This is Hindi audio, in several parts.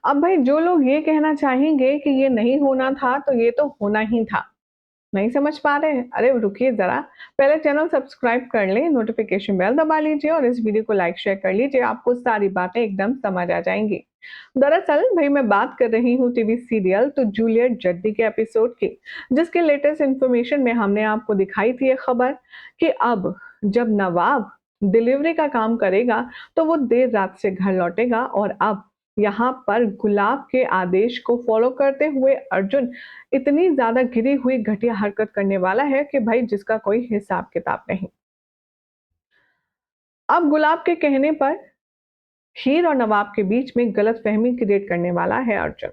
अब भाई जो लोग ये कहना चाहेंगे कि ये नहीं होना था, तो ये तो होना ही था। नहीं समझ पा रहे हैं? अरे रुकिए ज़रा, पहले चैनल सब्सक्राइब कर लें, नोटिफ़िकेशन बेल दबा लीजिए और इस वीडियो को लाइक शेयर कर लीजिए, आपको सारी बातें एकदम समझ आ जाएँगी। दरअसल भई मैं बात कर रही हूँ टीवी सीरियल तो जूलियट जड्डी के एपिसोड की, जिसके लेटेस्ट इन्फॉर्मेशन में हमने आपको दिखाई थी ये खबर कि अब जब नवाब डिलीवरी का काम करेगा, तो वो देर रात से घर लौटेगा और अब यहाँ पर गुलाब के आदेश को फॉलो करते हुए अर्जुन इतनी ज़्यादा गिरी हुई घटिया हरकत करने वाला है कि भाई जिसका कोई हिसाब-किताब नहीं। अब गुलाब के कहने पर हीर और नवाब के बीच में गलतफ़हमी क्रिएट करने वाला है अर्जुन।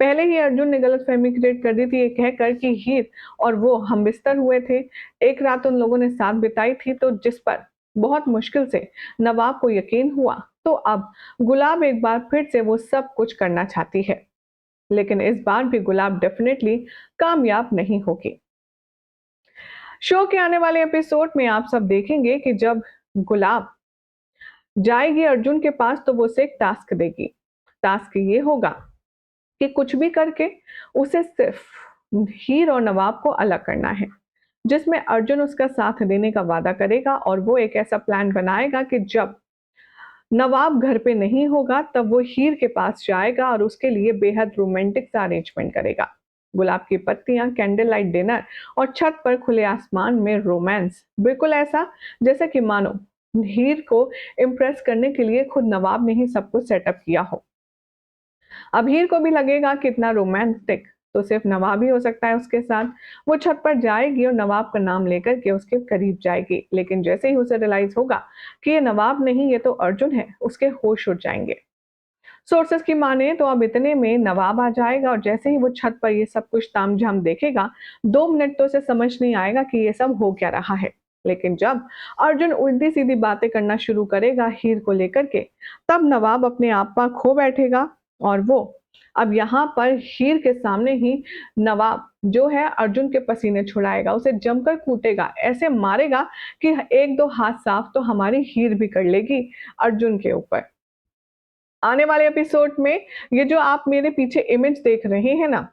पहले ही अर्जुन ने गलतफ़हमी क्रिएट कर दी थी ये कहकर कि हीर और वो हमबिस्तर हुए थे। एक रात उन लोगों ने साथ बिताई थी तो जिस पर बहुत मुश्किल से नवाब को यकीन हुआ। तो अब गुलाब एक बार फिर से वो सब कुछ करना चाहती है। लेकिन इस बार भी गुलाब डेफ़िनेटली कामयाब नहीं होगी। शो के आने वाले एपिसोड में आप सब देखेंगे कि जब गुलाब जाएगी अर्जुन के पास तो वो उसे एक टास्क देगी। टास्क ये होगा कि कुछ भी करके उसे सिर्फ हीर और नवाब को अलग करना है, जिसमें अर्जुन उसका साथ देने का वादा करेगा और वो एक ऐसा प्लान बनाएगा कि जब नवाब घर पे नहीं होगा तब वो हीर के पास जाएगा और उसके लिए बेहद रोमांटिक सा अरेंजमेंट करेगा। गुलाब की पत्तियां, कैंडल लाइट डिनर और छत पर खुले आसमान में रोमांस, बिल्कुल ऐसा जैसे कि मानो हीर को इम्प्रेस करने के लिए खुद नवाब ने ही सब कुछ सेटअप किया हो। अब हीर को भी लगेगा कि इतना रोमांटिक तो सिर्फ नवाब ही हो सकता है उसके साथ। वो छत पर जाएगी और नवाब का नाम लेकर के उसके करीब जाएगी, लेकिन जैसे ही उसे रियलाइज होगा कि ये नवाब नहीं, ये तो अर्जुन है, उसके होश उड़ जाएंगे। सोर्सेस की माने तो अब इतने में नवाब आ जाएगा और जैसे ही वो छत पर ये सब कुछ तामझाम देखेगा, 2 मिनट तो उसे समझ नहीं आएगा कि ये सब हो क्या रहा है। लेकिन जब अर्जुन उल्टी सीधी बातें करना शुरू करेगा हीर को लेकर के, तब नवाब अपने आप पर खो बैठेगा और वो अब यहाँ पर हीर के सामने ही नवाब जो है अर्जुन के पसीने छुड़ाएगा, उसे जमकर कूटेगा, ऐसे मारेगा कि एक दो हाथ साफ तो हमारी हीर भी कर लेगी अर्जुन के ऊपर। आने वाले एपिसोड में ये जो आप मेरे पीछे इमेज देख रहे हैं ना,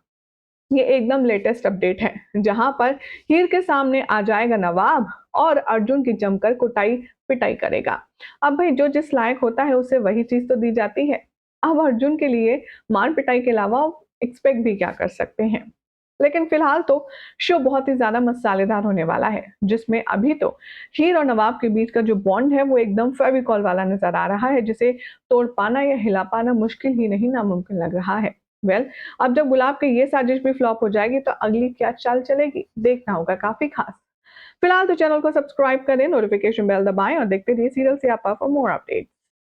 ये एकदम लेटेस्ट अपडेट है, जहां पर हीर के सामने आ जाएगा नवाब और अर्जुन की जमकर कुटाई पिटाई करेगा। अब भाई जो जिस लायक होता है उसे वही चीज तो दी जाती है। अब अर्जुन के लिए मार पिटाई के अलावा एक्सपेक्ट भी क्या कर सकते हैं। लेकिन फिलहाल तो शो बहुत ही ज्यादा मसालेदार होने वाला है, जिसमें अभी तो हीर और नवाब के बीच का जो बॉन्ड है वो एकदम फेविकॉल वाला नजर आ रहा है, जिसे तोड़ पाना या हिला पाना मुश्किल ही नहीं नामुमकिन लग रहा है। अब जब गुलाब की ये साजिश भी फ्लॉप हो जाएगी तो अगली क्या चाल चलेगी, देखना होगा काफी खास। फिलहाल तो चैनल को सब्सक्राइब करें, नोटिफिकेशन बेल दबाएं और देखते रहिए सीरियल सियापा फॉर मोर अपडेट्स।